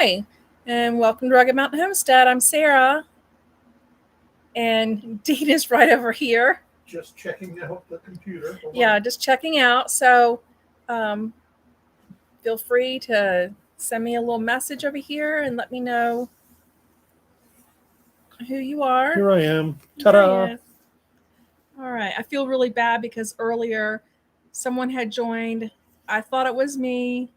Hi, and welcome to Rugged Mountain Homestead. I'm Sarah, and Dean is right over here. Just checking out the computer. Yeah, just checking out. So um, feel free to send me a little message over here and let me know who you are. Here I am. There Ta-da! he is. All right. I feel really bad because earlier someone had joined. I thought it was me,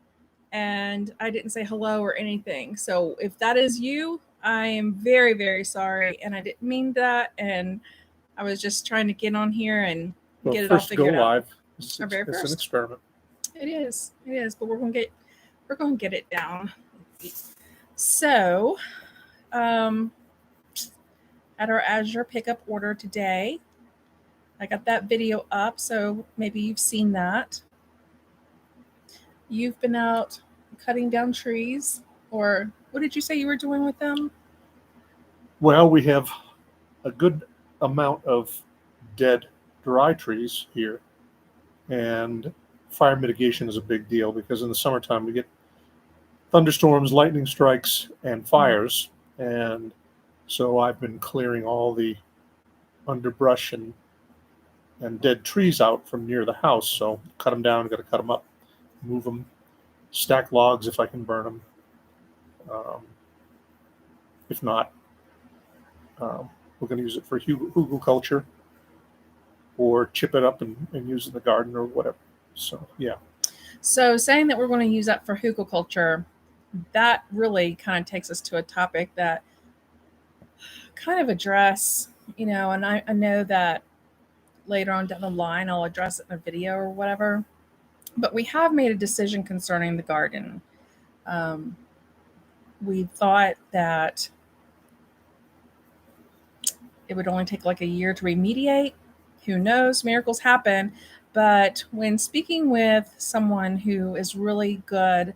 and I didn't say hello or anything. So if that is you, I am very, very sorry, and I didn't mean that. And I was just trying to get on here and get it all figured out. Live. It's an experiment. It is, but we're gonna get it down. So, at our Azure pickup order today, I got that video up, so maybe you've seen that. You've been out cutting down trees, or what did you say you were doing with them? Well, we have a good amount of dead dry trees here, and fire mitigation is a big deal because in the summertime we get thunderstorms, lightning strikes, and fires, and so I've been clearing all the underbrush and dead trees out from near the house. So cut them down, got to cut them up, move them, stack logs if I can burn them. If not, we're going to use it for hugelkultur or chip it up and use it in the garden or whatever. So, yeah. So saying that we're going to use that for hugelkultur, that really kind of takes us to a topic that kind of address, and I know that later on down the line I'll address it in a video or whatever, but we have made a decision concerning the garden. We thought that it would only take like a year to remediate. Who knows? Miracles happen. But when speaking with someone who is really good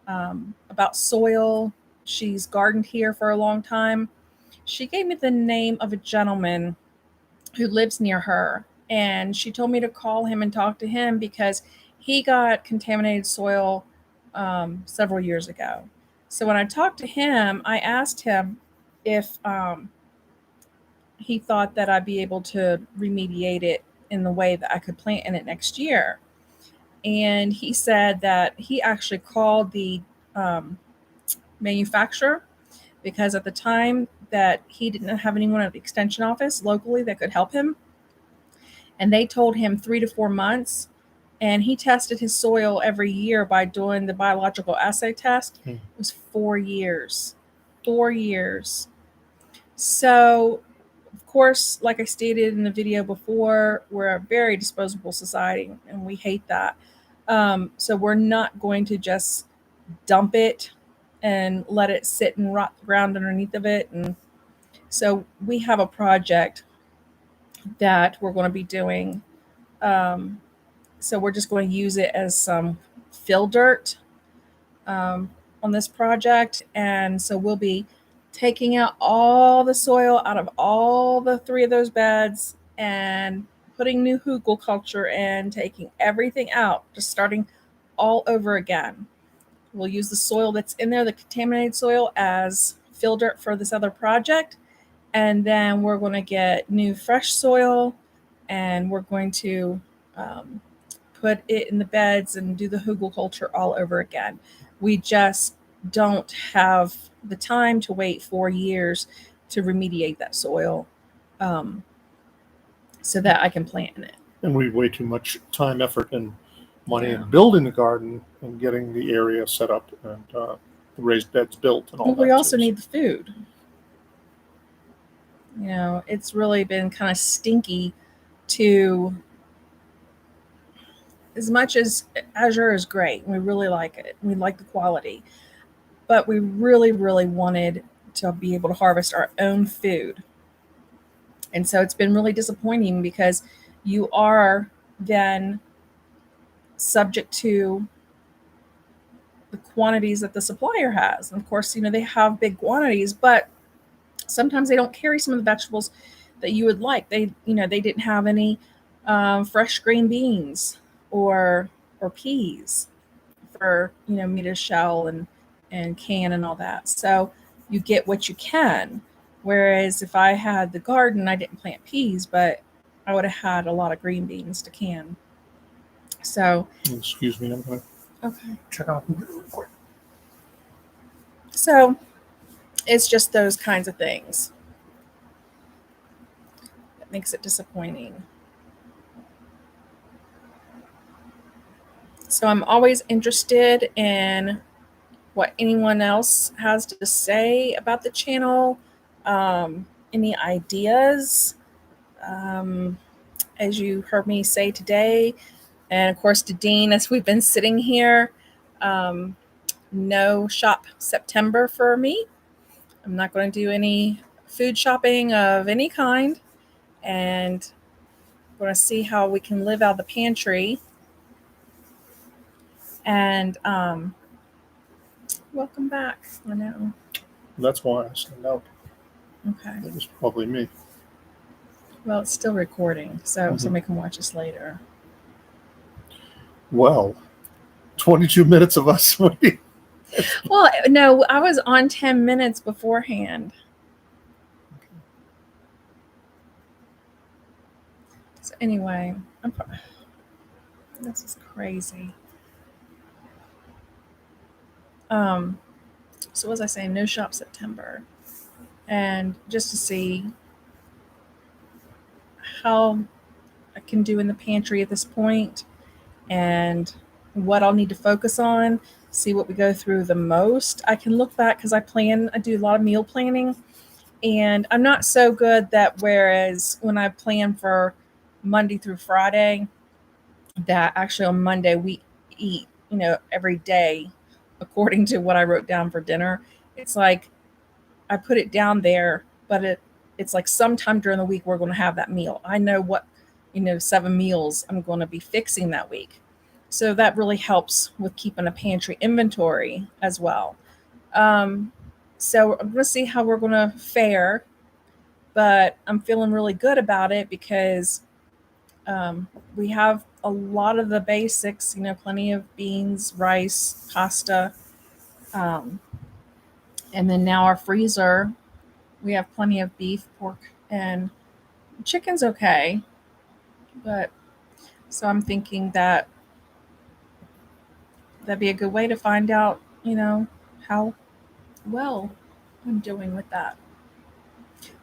about soil, she's gardened here for a long time. She gave me the name of a gentleman who lives near her. And she told me to call him and talk to him because he got contaminated soil several years ago. So when I talked to him, I asked him if he thought that I'd be able to remediate it in the way that I could plant in it next year. And he said that he actually called the manufacturer because at the time that he didn't have anyone at the extension office locally that could help him. And they told him 3 to 4 months. And he tested his soil every year by doing the biological assay test. It was 4 years. 4 years. So, of course, like I stated in the video before, we're a very disposable society and we hate that. So we're not going to just dump it and let it sit and rot the ground underneath of it. And so we have a project that we're going to be doing. So we're just going to use it as some fill dirt on this project. And so we'll be taking out all the soil out of all the 3 of those beds and putting new hugelkultur in, taking everything out, just starting all over again. We'll use the soil that's in there, the contaminated soil, as fill dirt for this other project. And then we're going to get new fresh soil and we're going to put it in the beds and do the hugelkultur all over again. We just don't have the time to wait 4 years to remediate that soil so that I can plant in it. And we way too much time, effort, and money in building the garden and getting the area set up and the raised beds built and all that. We also need the food. It's really been kind of stinky to, as much as Azure is great, we really like it. We like the quality, but we really, really wanted to be able to harvest our own food. And so it's been really disappointing because you are then subject to the quantities that the supplier has. And of course, they have big quantities, but sometimes they don't carry some of the vegetables that you would like. They didn't have any fresh green beans or peas for me to shell and and can and all that. So you get what you can. Whereas if I had the garden, I didn't plant peas, but I would have had a lot of green beans to can. So Excuse me, I'm going to okay. check out the computer real quick. So it's just those kinds of things that makes it disappointing. So I'm always interested in what anyone else has to say about the channel, any ideas, um, as you heard me say today. And of course, to Dean, as we've been sitting here, um, no shop September for me. I'm not going to do any food shopping of any kind. And we're going to see how we can live out of the pantry. And welcome back. I know. That's why I stand out. Okay. It was probably me. Well, it's still recording, so somebody can watch us later. Well, 22 minutes of us waiting. Well, no, I was on 10 minutes beforehand. So anyway, this is crazy. So what was I saying? No shop September. And just to see how I can do in the pantry at this point and what I'll need to focus on, see what we go through the most. I can look back because I do a lot of meal planning, and I'm not so good that whereas when I plan for Monday through Friday, that actually on Monday we eat, every day according to what I wrote down for dinner. It's like I put it down there, but it's like sometime during the week we're going to have that meal. I know what, 7 meals I'm going to be fixing that week. So that really helps with keeping a pantry inventory as well. So I'm going to see how we're going to fare, but I'm feeling really good about it because we have a lot of the basics, plenty of beans, rice, pasta. And then now our freezer, we have plenty of beef, pork, and chicken's okay. But so I'm thinking that that'd be a good way to find out, how well I'm doing with that.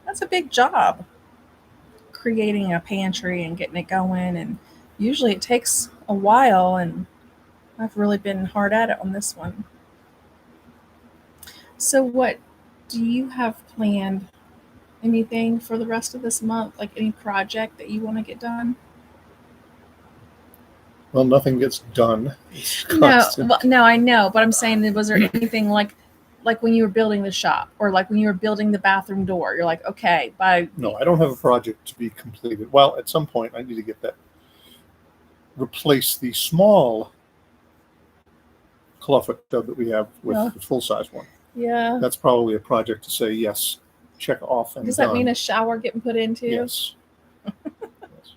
That's a big job, creating a pantry and getting it going. And usually it takes a while, and I've really been hard at it on this one. So what do you have planned? Anything for the rest of this month? Like any project that you want to get done? Well, nothing gets done. No, I know, but I'm saying, was there anything like when you were building the shop, or like when you were building the bathroom door? You're like, okay, No, I don't have a project to be completed. Well, at some point, I need to get that. Replace the small clawfoot tub that we have with the full size one. Yeah, that's probably a project to say yes, check off and does that done. mean a shower getting put into? Yes. Yes.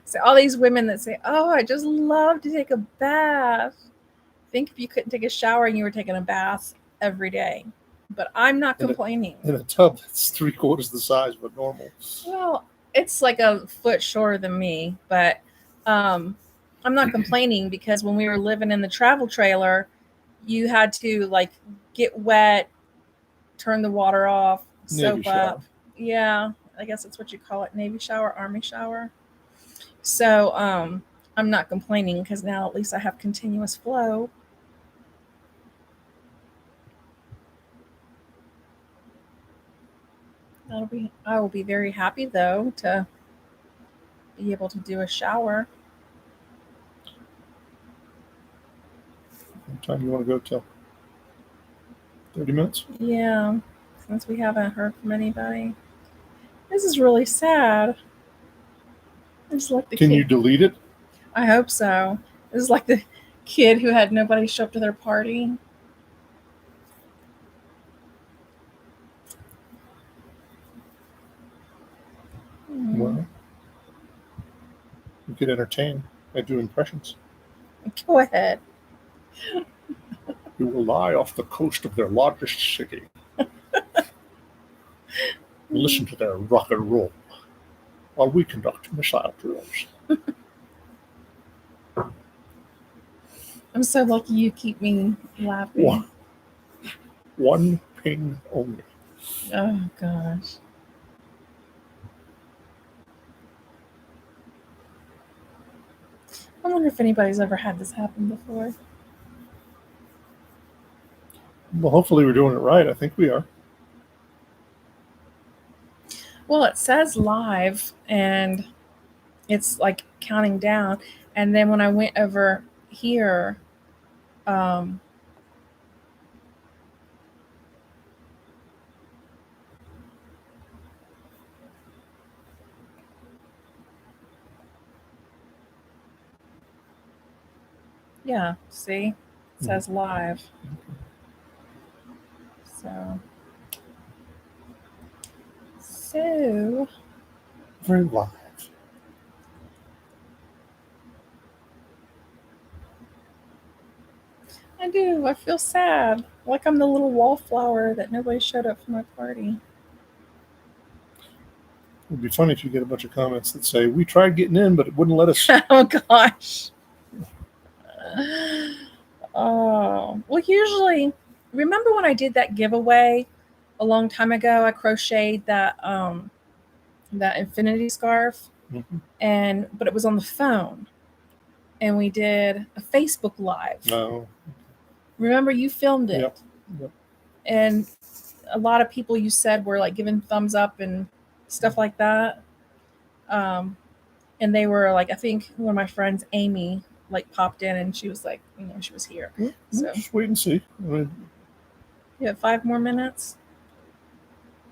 So all these women that say, "Oh, I just love to take a bath." Think if you couldn't take a shower and you were taking a bath every day. But I'm not complaining. In a tub that's 3/4 the size of a normal. Well, it's like a foot shorter than me, but I'm not complaining because when we were living in the travel trailer, you had to like get wet, turn the water off, soap up. Yeah, I guess that's what you call it, Navy shower, Army shower. So I'm not complaining because now at least I have continuous flow. I will be very happy though to be able to do a shower. What time do you want to go till? 30 minutes? Yeah, since we haven't heard from anybody. This is really sad. It's like the Can kid. You delete it? I hope so. This is like the kid who had nobody show up to their party. Well, you could entertain. I do impressions. Go ahead. We will lie off the coast of their largest city. Listen to their rock and roll while we conduct missile drills. I'm so lucky you keep me laughing. One ping only. Oh gosh. I wonder if anybody's ever had this happen before. Well, hopefully we're doing it right. I think we are. Well, it says live and it's like counting down. And then when I went over here, yeah, see? It says live. So Very live. I do. I feel sad. Like I'm the little wallflower that nobody showed up for my party. It would be funny if you get a bunch of comments that say, we tried getting in, but it wouldn't let us. Oh gosh. Oh, well, usually, remember when I did that giveaway a long time ago? I crocheted that that infinity scarf, but it was on the phone, and we did a Facebook Live. No. Remember, you filmed it, Yep. And a lot of people you said were like giving thumbs up and stuff like that. And they were like, I think one of my friends, Amy, like popped in and she was like, she was here. So just wait and see. You have 5 more minutes.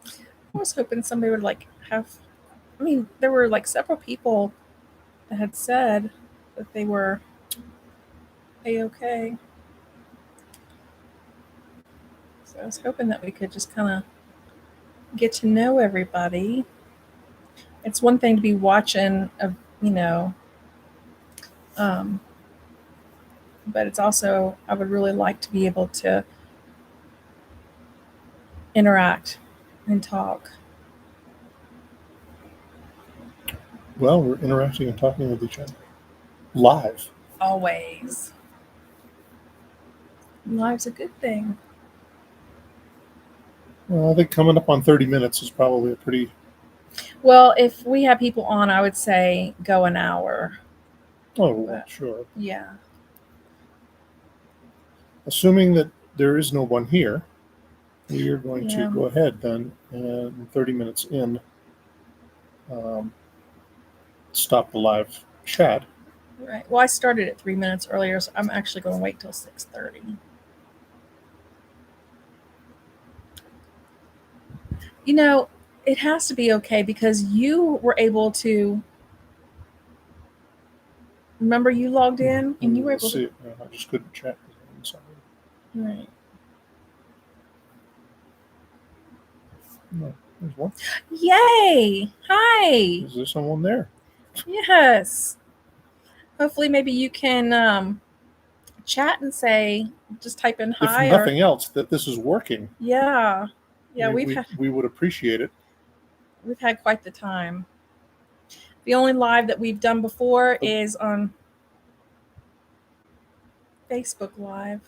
I was hoping somebody would like have. I mean, there were like several people that had said that they were A-okay. So I was hoping that we could just kind of get to know everybody. It's one thing to be watching, but it's also, I would really like to be able to interact and talk. Well, we're interacting and talking with each other. Live. Always. Live's a good thing. Well, I think coming up on 30 minutes is probably a pretty... Well, if we have people on, I would say go an hour. Oh, but, sure. Yeah. Assuming that there is no one here, we are going to go ahead then, and 30 minutes in, stop the live chat. Right. Well, I started at 3 minutes earlier, so I'm actually going to wait till 6:30. It has to be okay because you were able to. Remember, you logged in and you were able to. I just couldn't chat. Right. No, there's one. Yay! Hi. Is there someone there? Yes. Hopefully, maybe you can chat and say, just type in hi. If nothing else, that this is working. Yeah. Yeah, we would appreciate it. We've had quite the time. The only live that we've done before is on Facebook Live.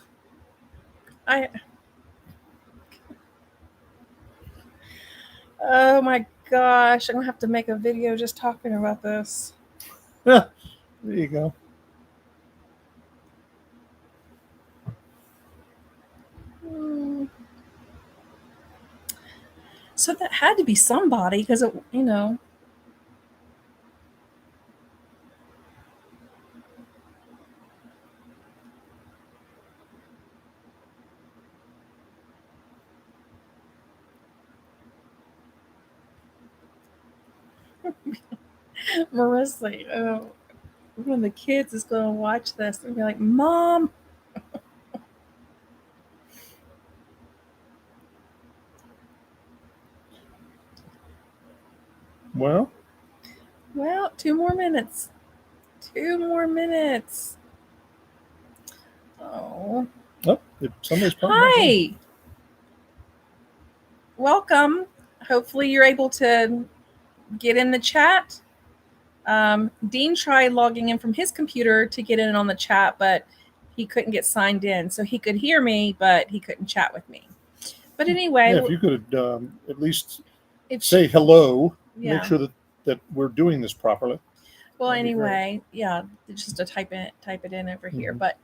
Oh my gosh, I'm gonna have to make a video just talking about this. There you go. So that had to be somebody because it. Marissa, one of the kids is going to watch this and be like, Mom. Well, 2 more minutes. 2 more minutes. Oh. Oh, Somebody's probably not done. Hi. Welcome. Hopefully you're able to get in the chat. Dean tried logging in from his computer to get in on the chat, but he couldn't get signed in. So he could hear me, but he couldn't chat with me. But anyway, Yeah, if you could at least if say hello, yeah. make sure that we're doing this properly. Well, That'd be great. anyway, yeah, just to type it in over here. Mhm. But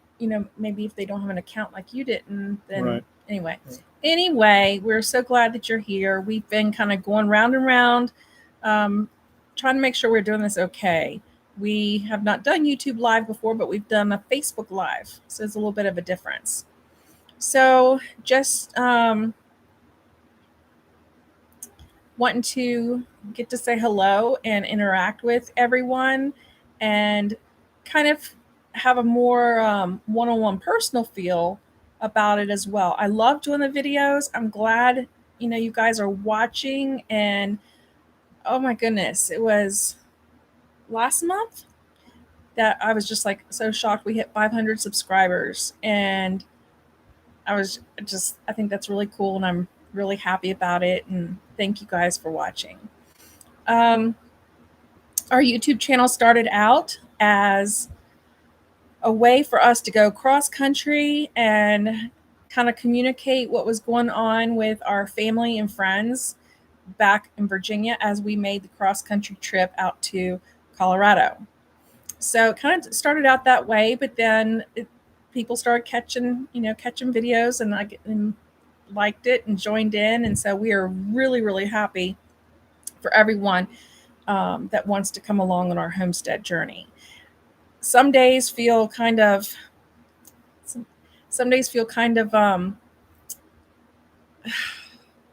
maybe if they don't have an account like you didn't, then Right. anyway. Right. Anyway, we're so glad that you're here. We've been kind of going round and round, trying to make sure we're doing this okay. We have not done YouTube Live before, but we've done a Facebook Live, so it's a little bit of a difference. So just wanting to get to say hello and interact with everyone and kind of have a more one-on-one personal feel about it as well. I love doing the videos. I'm glad you guys are watching, and oh my goodness, it was last month that I was just like so shocked we hit 500 subscribers, and I think that's really cool, and I'm really happy about it, and thank you guys for watching. Our YouTube channel started out as a way for us to go cross country and kind of communicate what was going on with our family and friends back in Virginia as we made the cross country trip out to Colorado. So it kind of started out that way, but then people started catching videos, and I liked it and joined in. And so we are really, really happy for everyone that wants to come along on our homestead journey. Some days feel kind of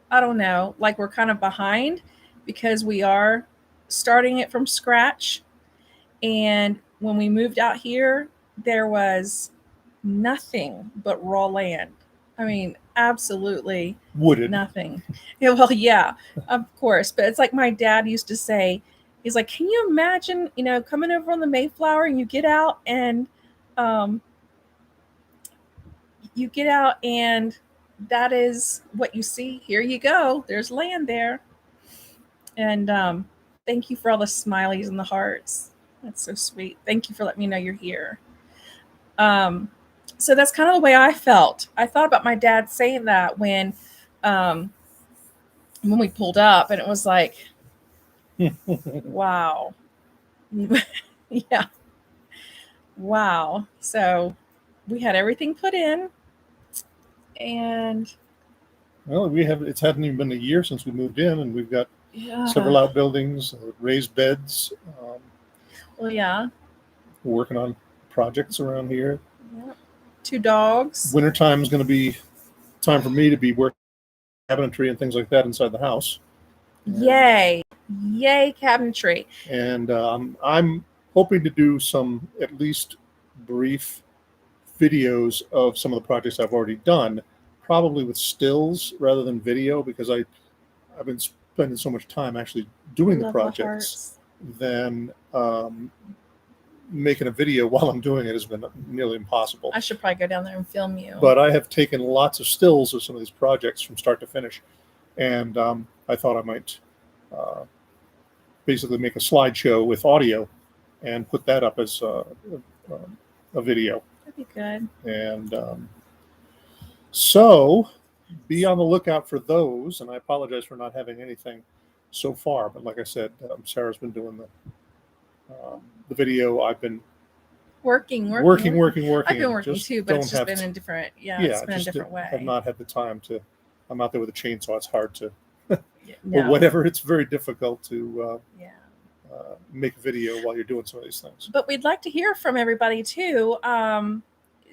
I don't know, like we're kind of behind because we are starting it from scratch. And when we moved out here, there was nothing but raw land. I mean, absolutely Wooded. nothing. Yeah, well, yeah, of course. But it's like my dad used to say, he's like, can you imagine, coming over on the Mayflower and you get out and that is what you see. Here you go. There's land there. And thank you for all the smileys and the hearts. That's so sweet. Thank you for letting me know you're here. So that's kind of the way I felt. I thought about my dad saying that when we pulled up, and it was like, wow. Yeah. Wow. So we had everything put in, and well, it hadn't even been a year since we moved in, and we've got several outbuildings, raised beds. Well, yeah. We're working on projects around here. Yeah. 2 dogs. Wintertime is going to be time for me to be working cabinetry and things like that inside the house. Yay cabinetry. And I'm hoping to do some at least brief videos of some of the projects I've already done, probably with stills rather than video, because I've been spending so much time actually doing the projects than making a video while I'm doing it has been nearly impossible. I should probably go down there and film you. But I have taken lots of stills of some of these projects from start to finish, and I thought I might basically make a slideshow with audio and put that up as a video. That'd be good. And so be on the lookout for those. And I apologize for not having anything so far, but like I said, Sarah's been doing the video. I've been working. I've been working too, but it's just been in different. Yeah, it's been a different way. I've not had the time to. I'm out there with a chainsaw. It's hard to. No. Or whatever. It's very difficult to. Make a video while you're doing some of these things. But we'd like to hear from everybody too.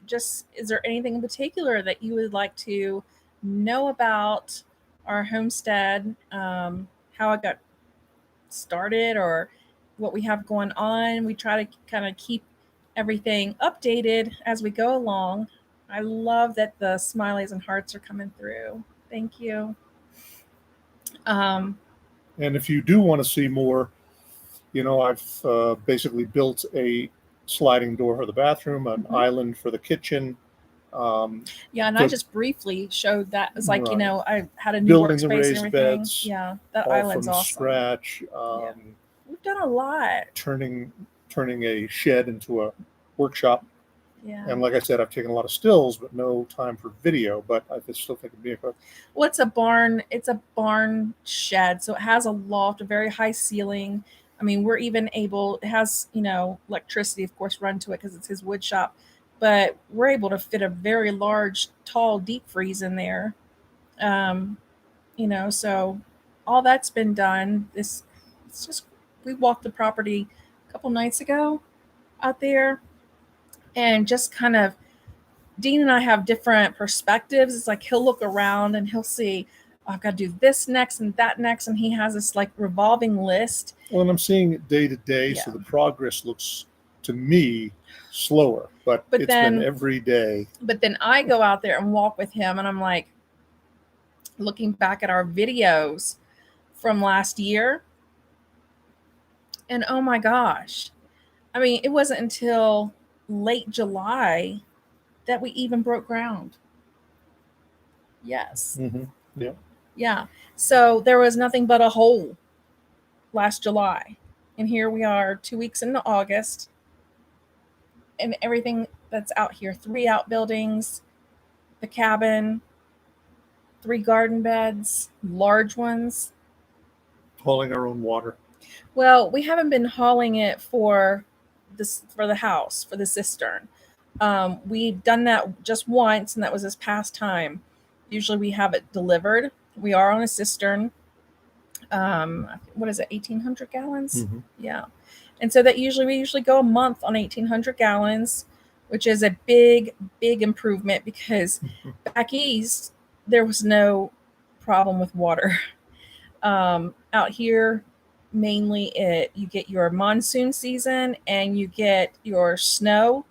Just is there anything in particular that you would like to know about our homestead, how it got started, or what we have going on? We try to kind of keep everything updated as we go along. I love that the smileys and hearts are coming through. Thank you. And if you do want to see more, I've basically built a sliding door for the bathroom, an island for the kitchen, Yeah, and I the just briefly showed that. It's like, right. I had a new Building the workspace and raised everything. beds Yeah, that all island's from awesome. scratch. Yeah. We've done a lot. Turning a shed into a workshop. Yeah. And like I said, I've taken a lot of stills, but no time for video. But I still think it'd be a Well, it's a barn. It's a barn shed, so it has a loft, a very high ceiling. I mean, we're even able. It has, electricity, of course, run to it because it's his wood shop. But we're able to fit a very large, tall deep freeze in there. Um, so all that's been done. It's just we walked the property a couple nights ago out there, and just kind of Dean and I have different perspectives. It's like he'll look around and he'll see, oh, I've got to do this next and that next, and he has this like revolving list. Well, and I'm seeing it day to day, so the progress looks to me slower, but it's been every day. But then I go out there and walk with him, and I'm like looking back at our videos from last year, and oh my gosh, I mean, it wasn't until late July that we even broke ground. Yes. Mm-hmm. Yeah. Yeah. So there was nothing but a hole last July. And here we are 2 weeks into August. And everything that's out here, 3 outbuildings, the cabin, 3 garden beds, large ones. Hauling our own water. Well, we haven't been hauling it for the house, for the cistern. We've done that just once, and that was this past time. Usually we have it delivered. We are on a cistern. What is it, 1,800 gallons? Mm-hmm. Yeah. And so we usually go a month on 1,800 gallons, which is a big, big improvement because back east, there was no problem with water. Out here, mainly you get your monsoon season and you get your snow,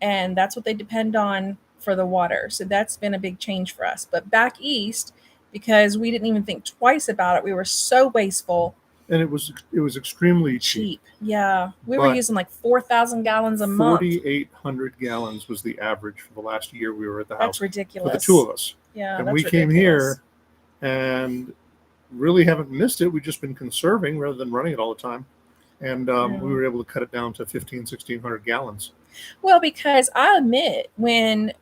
and that's what they depend on for the water. So that's been a big change for us. But back east, because we didn't even think twice about it, we were so wasteful. And it was extremely cheap. Yeah, we were using like 4,000 gallons a month. 4,800 gallons was the average for the last year we were at the house. That's ridiculous. For the 2 of us. Yeah, and we came here and really haven't missed it. We've just been conserving rather than running it all the time. And we were able to cut it down to 1,600 gallons. Well, because I admit, when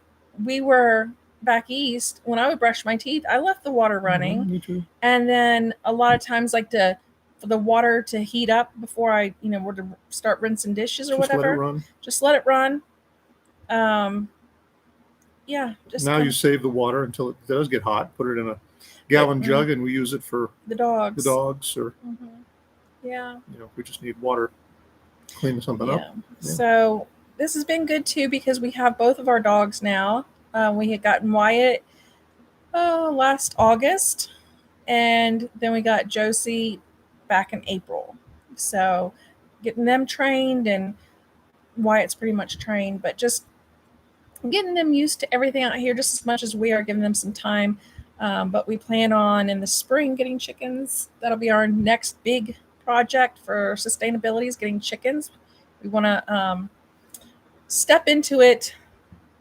we were back east, when I would brush my teeth, I left the water running. Mm-hmm, me too. And then a lot of times, like for the water to heat up before I, were to start rinsing dishes or whatever. Let it run. Just let it run. Yeah. Just now you save the water until it does get hot. Put it in a gallon jug, and we use it for the dogs. Or yeah. We just need water, clean something up. Yeah. So this has been good too because we have both of our dogs now. We had gotten Wyatt last August, and then we got Josie back in April. So getting them trained, and Wyatt's pretty much trained, but just getting them used to everything out here just as much as we are, giving them some time. But we plan on in the spring getting chickens. That'll be our next big project for sustainability, is getting chickens. We want to step into it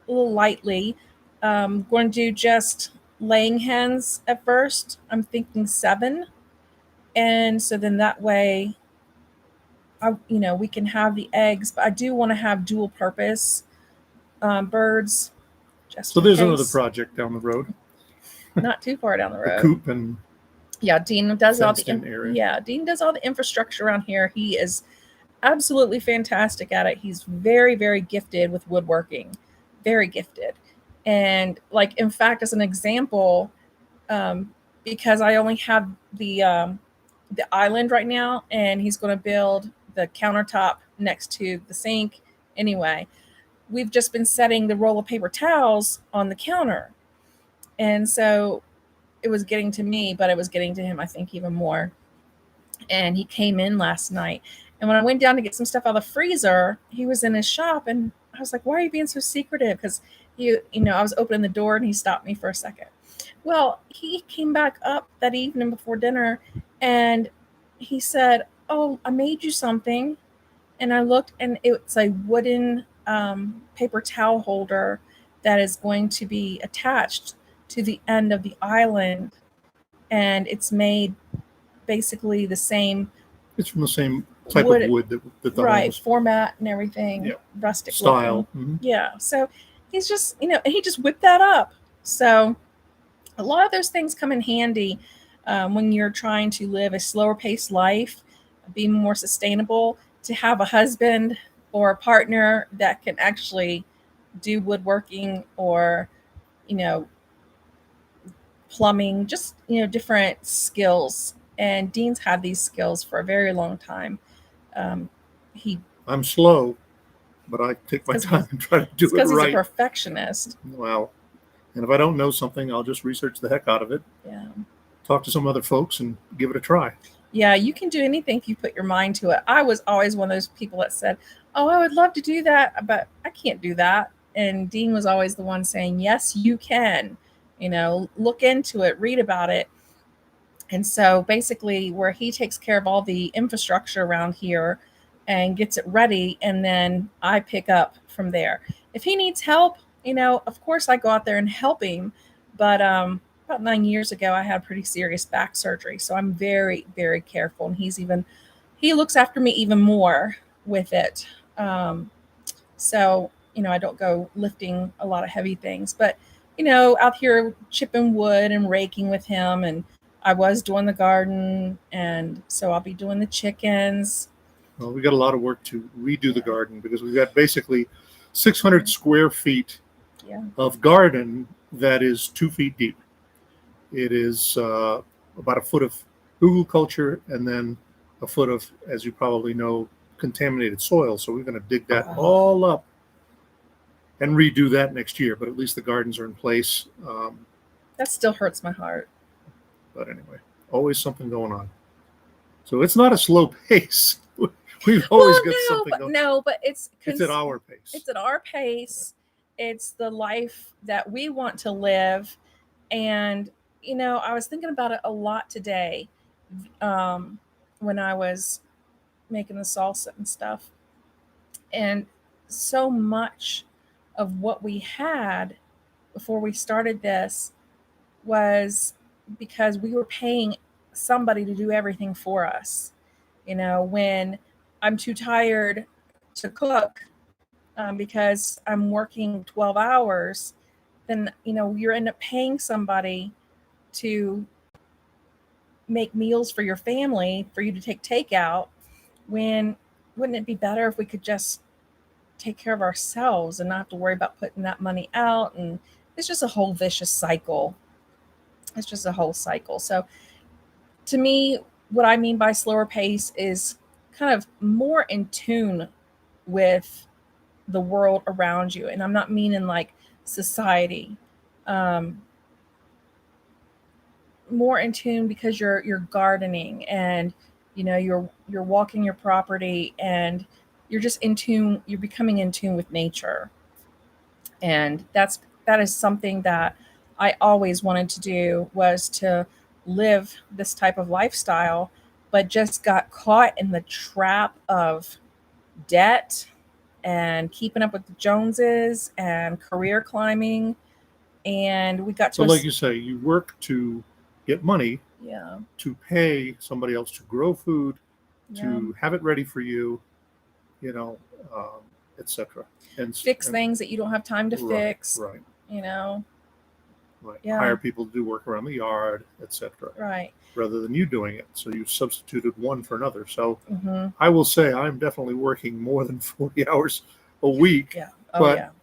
a little lightly. Going to do just laying hens at first. I'm thinking 7. And so then that way, we can have the eggs, but I do want to have dual purpose birds. So there's another project down the road. Not too far down the road. The coop and Dean does all the area. Dean does all the infrastructure around here. He is absolutely fantastic at it. He's very, very gifted with woodworking. Very gifted. And in fact, as an example, because I only have the island right now, and he's going to build the countertop next to the sink anyway, we've just been setting the roll of paper towels on the counter. And so it was getting to me, but it was getting to him, I think, even more. And he came in last night. And when I went down to get some stuff out of the freezer, he was in his shop, and I was like, why are you being so secretive? Because I was opening the door, and he stopped me for a second. Well, he came back up that evening before dinner, and he said, oh, I made you something. And I looked, and it's a wooden paper towel holder that is going to be attached to the end of the island, and it's made basically the same It's from the same type wood, of wood that the home right, was. format and everything, Yeah. rustic Style. looking. Yeah. So he's just, and he just whipped that up. So a lot of those things come in handy when you're trying to live a slower paced life, be more sustainable, to have a husband or a partner that can actually do woodworking or, you know, plumbing, just, different skills. And Dean's had these skills for a very long time. Um, he I'm slow, but I take my time and try to do it because he's a right. perfectionist. Wow. And if I don't know something, I'll just research the heck out of it, Yeah. talk to some other folks, and give it a try. Yeah, you can do anything if you put your mind to it. I was always one of those people that said, "Oh, I would love to do that, but I can't do that." And Dean was always the one saying, "Yes, you can. Look into it, read about it." And so basically, where he takes care of all the infrastructure around here and gets it ready, and then I pick up from there. If he needs help, of course I go out there and help him. But about 9 years ago, I had pretty serious back surgery, so I'm very, very careful. And he looks after me even more with it. So I don't go lifting a lot of heavy things, but out here chipping wood and raking with him, and I was doing the garden, and so I'll be doing the chickens. Well, we got a lot of work to redo the garden because we've got basically 600 square feet of garden that is 2 feet deep. It is about a foot of hugelkultur and then a foot of, as you probably know, contaminated soil. So we're going to dig that all up and redo that next year. But at least the gardens are in place. That still hurts my heart. But anyway, always something going on. So it's not a slow pace. We've always got something going. No, but it's at our pace. It's at our pace. Yeah. It's the life that we want to live. And, I was thinking about it a lot today when I was making the salsa and stuff. And so much of what we had before we started this was because we were paying somebody to do everything for us. When I'm too tired to cook because I'm working 12 hours, then, you end up paying somebody to make meals for your family, for you to take takeout, when wouldn't it be better if we could just take care of ourselves and not have to worry about putting that money out? And it's just a whole vicious cycle. It's just a whole cycle. So to me, what I mean by slower pace is kind of more in tune with the world around you. And I'm not meaning like society. More in tune because you're gardening, and you're walking your property, and you're just in tune, you're becoming in tune with nature. And that is something that I always wanted to do, was to live this type of lifestyle, but just got caught in the trap of debt and keeping up with the Joneses and career climbing. And we got to so like you say, you work to get money, yeah, to pay somebody else to grow food, to have it ready for you, etc. And fix things that you don't have time to fix. Right. Right. Yeah. Hire people to do work around the yard, etc. Right. Rather than you doing it. So you substituted one for another. So I will say I'm definitely working more than 40 hours a week. Yeah. But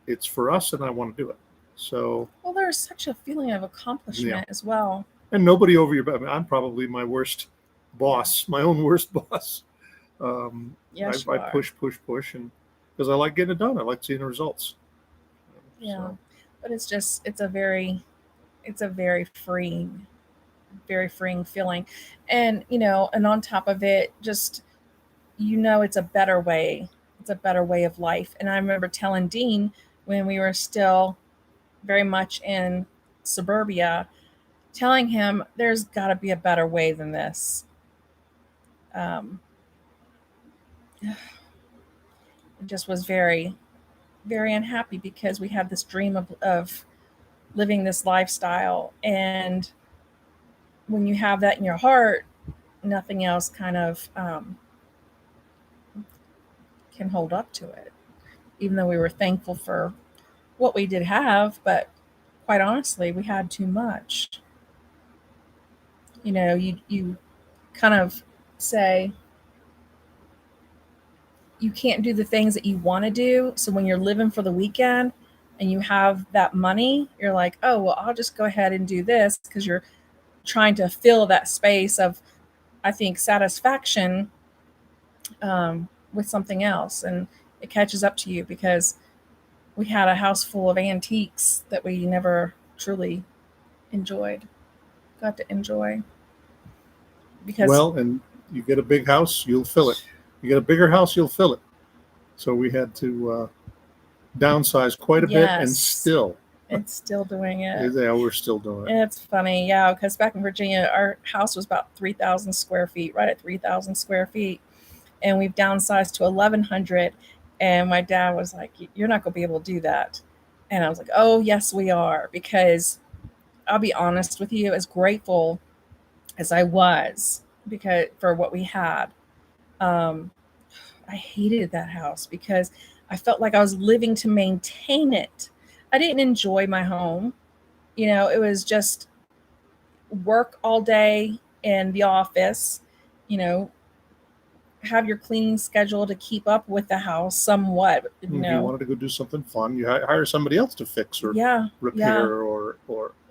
it's for us, and I want to do it. So there's such a feeling of accomplishment as well. And nobody over your back. I'm probably my worst boss, my own worst boss. Yes, I push, and because I like getting it done. I like seeing the results. Yeah. So. But it's a very freeing feeling. And, and on top of it, just, it's a better way. It's a better way of life. And I remember telling Dean when we were still very much in suburbia, telling him there's got to be a better way than this. It just was very, very unhappy because we had this dream of living this lifestyle. And when you have that in your heart, nothing else kind of can hold up to it. Even though we were thankful for what we did have, but quite honestly, we had too much. You kind of say you can't do the things that you want to do. So when you're living for the weekend and you have that money, you're like, oh, well, I'll just go ahead and do this, because you're trying to fill that space of, I think, satisfaction with something else. And it catches up to you because we had a house full of antiques that we never truly got to enjoy. Because Well, and you get a big house, you'll fill it. You get a bigger house, you'll fill it. So we had to downsize quite a bit, and yes, still, it's still doing it. yeah, we're still doing it. It's funny, yeah, because back in Virginia, our house was about 3,000 square feet, right at 3,000 square feet. And we've downsized to 1,100. And my dad was like, you're not going to be able to do that. And I was like, oh, yes, we are. Because I'll be honest with you, as grateful as I was because for what we had, um, I hated that house because I felt like I was living to maintain it. I didn't enjoy my home. It was just work all day in the office, you know, have your cleaning schedule to keep up with the house somewhat. If you wanted to go do something fun, you hire somebody else to fix or repair or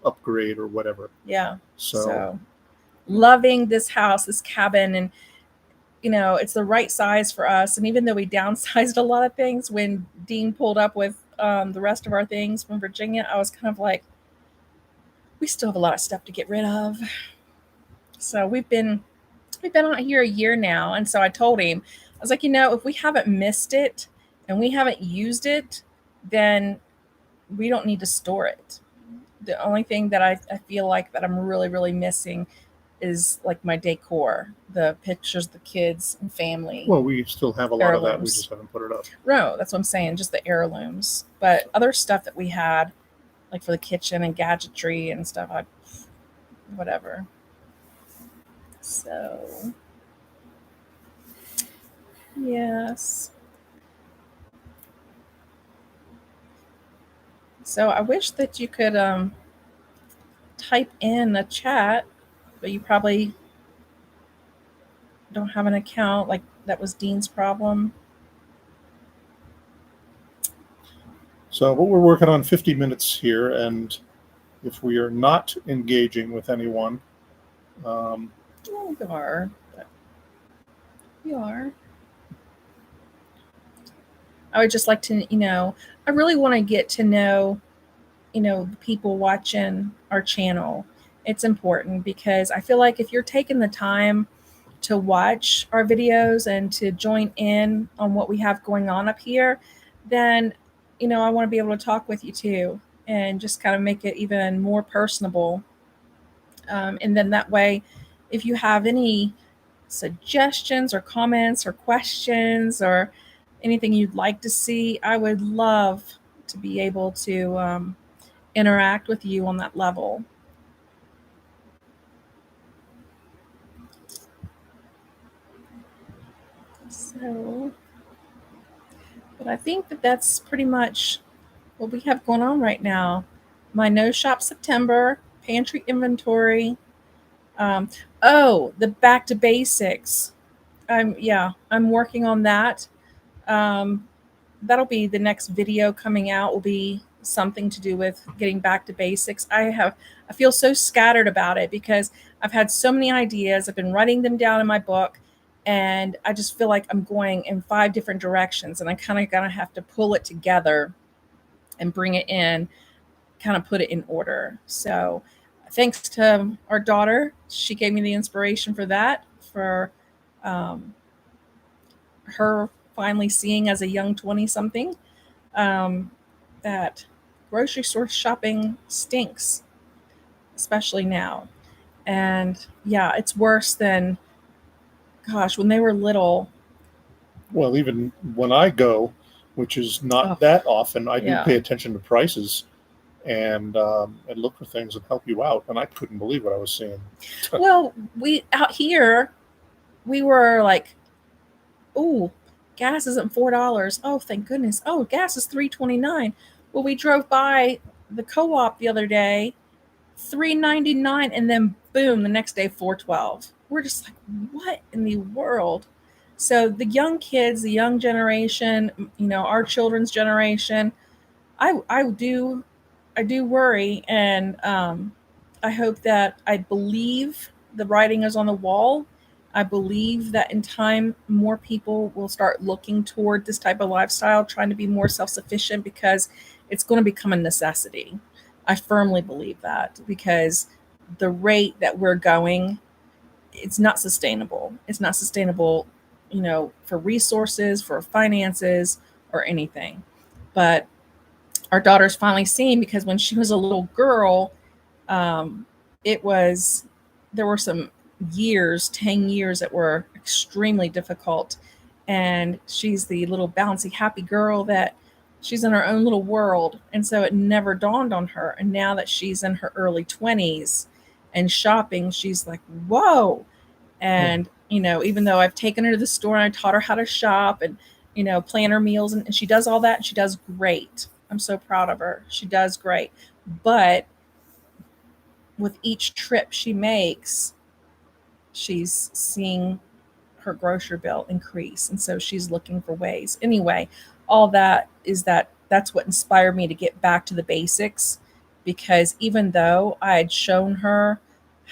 upgrade or whatever. Yeah. So loving this house, this cabin, and it's the right size for us. And even though we downsized a lot of things, when Dean pulled up with the rest of our things from Virginia, I was kind of like, we still have a lot of stuff to get rid of. So we've been out here a year now. And so I told him, I was like, if we haven't missed it and we haven't used it, then we don't need to store it. The only thing that I feel like that I'm really, really missing is like my decor, the pictures, the kids and family. Well, we still have a lot of that. We just haven't put it up. No, that's what I'm saying. Just the heirlooms. But other stuff that we had, like for the kitchen and gadgetry and stuff, whatever. So, yes. So I wish that you could type in a chat, but you probably don't have an account. Like that was Dean's problem. So, but we're working on 50 minutes here, and if we are not engaging with anyone, well, you are. You are. I would just like to, I really want to get to know, the people watching our channel. It's important because I feel like if you're taking the time to watch our videos and to join in on what we have going on up here, then, I want to be able to talk with you too and just kind of make it even more personable. And then that way, if you have any suggestions or comments or questions or anything you'd like to see, I would love to be able to interact with you on that level. So, but I think that that's pretty much what we have going on right now. My No Shop September, pantry inventory. The back to basics. I'm working on that. That'll be the next video coming out, will be something to do with getting back to basics. I feel so scattered about it because I've had so many ideas. I've been writing them down in my book, and I just feel like I'm going in 5 different directions, and I kind of gonna have to pull it together and bring it in, kind of put it in order. So thanks to our daughter, she gave me the inspiration for that, for her finally seeing as a young 20 something that grocery store shopping stinks, especially now. And yeah, it's worse than, gosh, when they were little. Well, even when I go, which is not Oh, that often. I do yeah. pay attention to prices and look for things and help you out. And I couldn't believe what I was seeing. Well, we out here, we were like, oh, gas isn't $4. Oh, thank goodness. Oh, gas is $3.29. Well, we drove by the co-op the other day, $3.99, and then boom, the next day $4.12. We're just like, what in the world? So the young kids, the young generation, our children's generation, I do worry, and I hope that I believe the writing is on the wall. I believe that in time, more people will start looking toward this type of lifestyle, trying to be more self sufficient because it's going to become a necessity. I firmly believe that because the rate that we're going, it's not sustainable. It's not sustainable, for resources, for finances, or anything. But our daughter's finally seeing because when she was a little girl, um, it was there were some years, 10 years that were extremely difficult. And she's the little bouncy, happy girl that she's in her own little world. And so it never dawned on her. And now that she's in her early 20s and shopping, she's like, whoa. And, even though I've taken her to the store and I taught her how to shop and, plan her meals, and she does all that, and she does great. I'm so proud of her. She does great. But with each trip she makes, she's seeing her grocery bill increase. And so she's looking for ways. Anyway, all that's what inspired me to get back to the basics, because even though I had shown her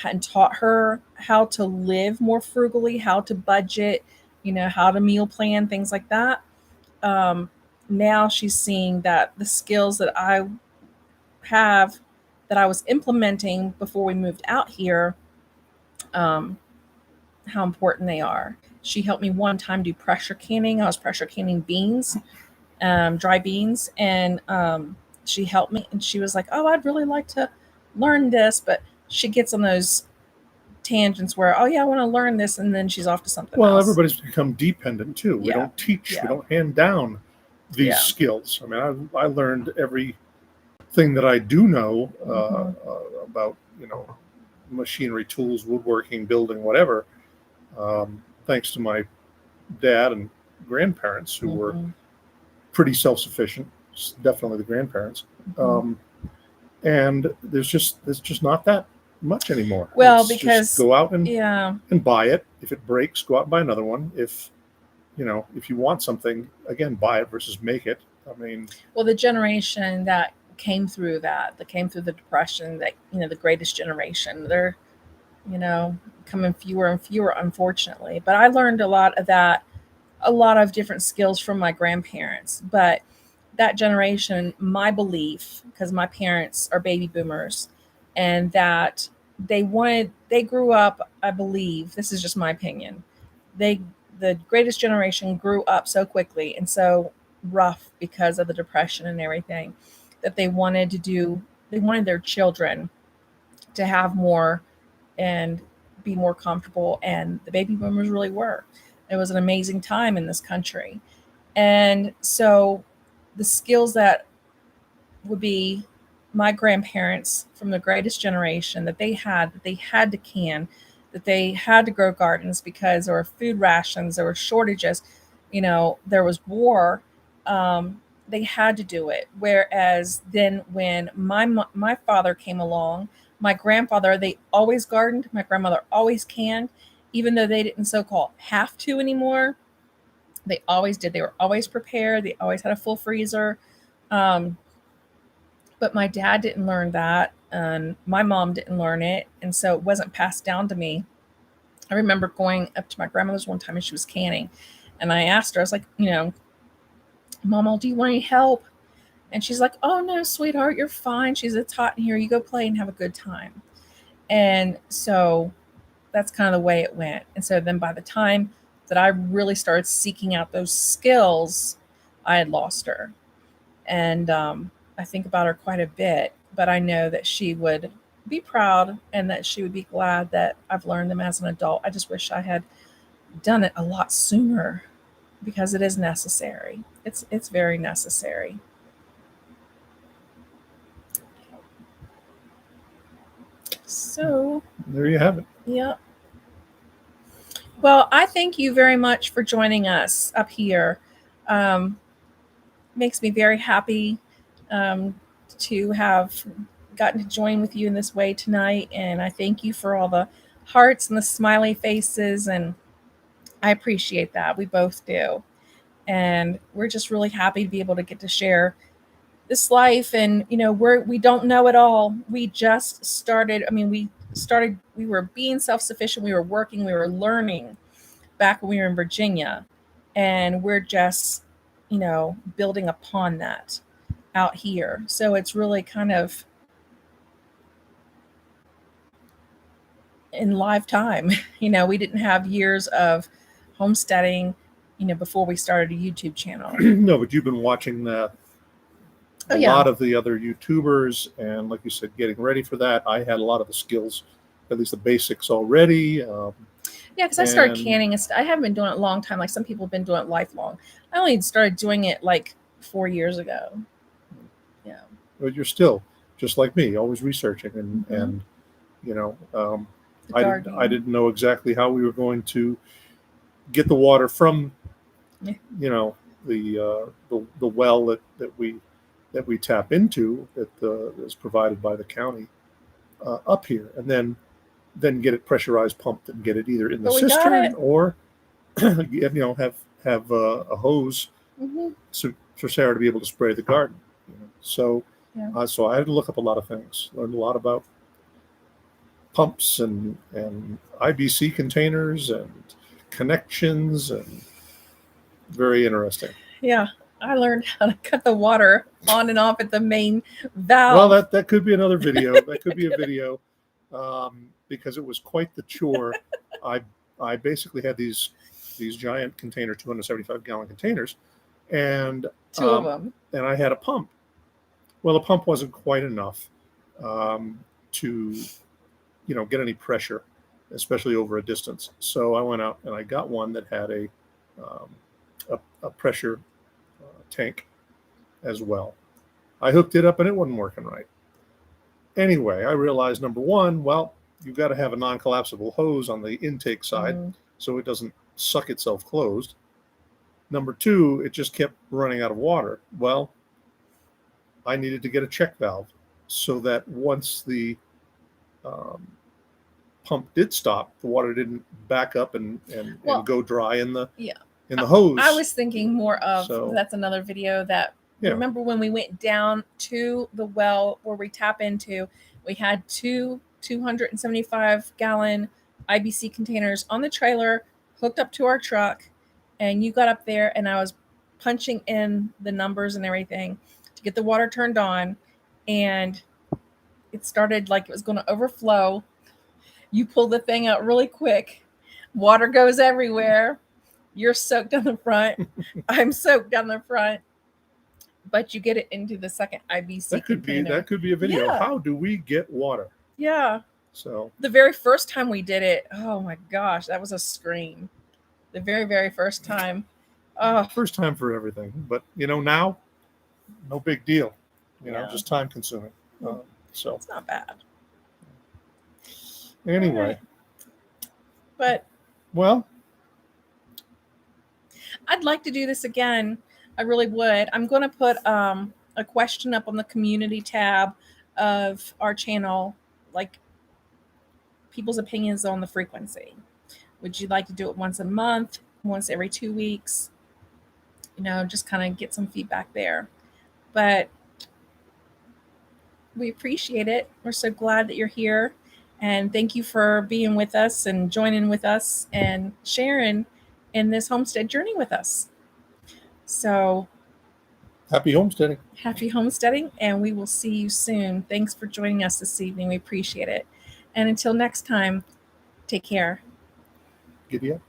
and taught her how to live more frugally, how to budget, how to meal plan, things like that, um, now she's seeing that the skills that I have that I was implementing before we moved out here, um, how important they are. She helped me one time do pressure canning. I was pressure canning beans, dry beans, and she helped me. And she was like, "Oh, I'd really like to learn this," but she gets on those tangents where, "Oh yeah, I want to learn this," and then she's off to something Well, else. everybody's become dependent too. We Yeah, don't teach, we yeah, don't hand down these yeah. skills. I mean, I learned everything that I do know Hmm. about, machinery, tools, woodworking, building, whatever, thanks to my dad and grandparents who were Hmm. pretty self-sufficient. Definitely the grandparents. Hmm. Um, and there's just not that much anymore. Well, It's just because go out and yeah, buy it. If it breaks, go out and buy another one. If you want something, again, buy it versus make it. I mean, well, the generation that came through the depression, that the greatest generation, they're you know coming fewer and fewer, unfortunately. But I learned a lot of that, a lot of different skills from my grandparents. But that generation, my belief, because my parents are baby boomers, and that they grew up, I believe, this is just my opinion, they the greatest generation grew up so quickly and so rough because of the depression and everything, that they wanted their children to have more and be more comfortable. And the baby boomers really were. It was an amazing time in this country. And so the skills that would be my grandparents from the greatest generation, that they had to can, that they had to grow gardens because there were food rations, there were shortages, there was war. They had to do it. Whereas then when my father came along, my grandfather, they always gardened, my grandmother always canned, even though they didn't so-called have to anymore. They always did. They were always prepared. They always had a full freezer. Um, but my dad didn't learn that, and my mom didn't learn it, and so it wasn't passed down to me. I remember going up to my grandmother's one time and she was canning, and I asked her, I was like, Mama, do you want any help? And she's like, oh no, sweetheart, you're fine. She's, it's hot in here. You go play and have a good time. And so that's kind of the way it went. And so then by the time that I really started seeking out those skills, I had lost her. And I think about her quite a bit, but I know that she would be proud and that she would be glad that I've learned them as an adult. I just wish I had done it a lot sooner because it is necessary. It's very necessary. So, There you have it. yeah. Well, I thank you very much for joining us up here. Um, Makes me very happy to have gotten to join with you in this way tonight. And I thank you for all the hearts and the smiley faces. And I appreciate that. We both do. And we're just really happy to be able to get to share this life. And, we don't know it all. We just started. I mean, we were being self sufficient. We were working, we were learning back when we were in Virginia. And we're just, building upon that out here. So it's really kind of in live time. We didn't have years of homesteading, before we started a YouTube channel. No, but you've been watching a Oh, yeah. lot of the other YouTubers, and like you said, getting ready for that. I had a lot of the skills, at least the basics already. Yeah, because I started and- canning. I haven't been doing it a long time. Like some people have been doing it lifelong. I only started doing it like 4 years ago. Yeah. But you're still just like me, always researching, and Mhm. and you know, The I gardening. didn't know exactly how we were going to get the water from, Yeah. the well that we tap into that is provided by the county up here, and then get it pressurized, pumped, and get it either in the But we got cistern it. or have a hose Hmm. for Sarah to be able to spray the garden. So Yeah. so I had to look up a lot of things, learned a lot about pumps and IBC containers and connections, and very interesting. Yeah. I learned how to cut the water on and off at the main valve. Well, that could be another video. That could be a video, because it was quite the chore. I basically had these giant container, 275-gallon containers, and Two of them. and I had a pump. Well, the pump wasn't quite enough to get any pressure, especially over a distance. So I went out and I got one that had a pressure tank as well. I hooked it up and it wasn't working right. Anyway, I realized, number one, well, you've got to have a non-collapsible hose on the intake side so it doesn't suck itself closed. Number two, it just kept running out of water. Well, I needed to get a check valve so that once the pump did stop, the water didn't back up and go dry in the hose. I was thinking more of, So- that's another video that, Yeah. remember when we went down to the well where we tap into, we had two 275-gallon IBC containers on the trailer hooked up to our truck, and you got up there and I was punching in the numbers and everything to get the water turned on, and it started like it was going to overflow. You pull the thing out really quick, water goes everywhere. You're soaked down the front. I'm soaked down the front. But you get it into the second IBC container. That could be a video. Yeah. How do we get water? Yeah. So The very first time we did it, oh my gosh, that was a scream. The very, very first time. Oh, first time for everything, but now, no big deal. Yeah. Just time consuming. So it's not bad. anyway, But well, I'd like to do this again. I really would. I'm going to put a question up on the community tab of our channel, like people's opinions on the frequency. Would you like to do it once a month, once every 2 weeks? Just kind of get some feedback there. But we appreciate it. We're so glad that you're here. And thank you for being with us and joining with us and sharing in this homestead journey with us. So happy homesteading. Happy homesteading, and we will see you soon. Thanks for joining us this evening. We appreciate it. And until next time, take care. Giddy up.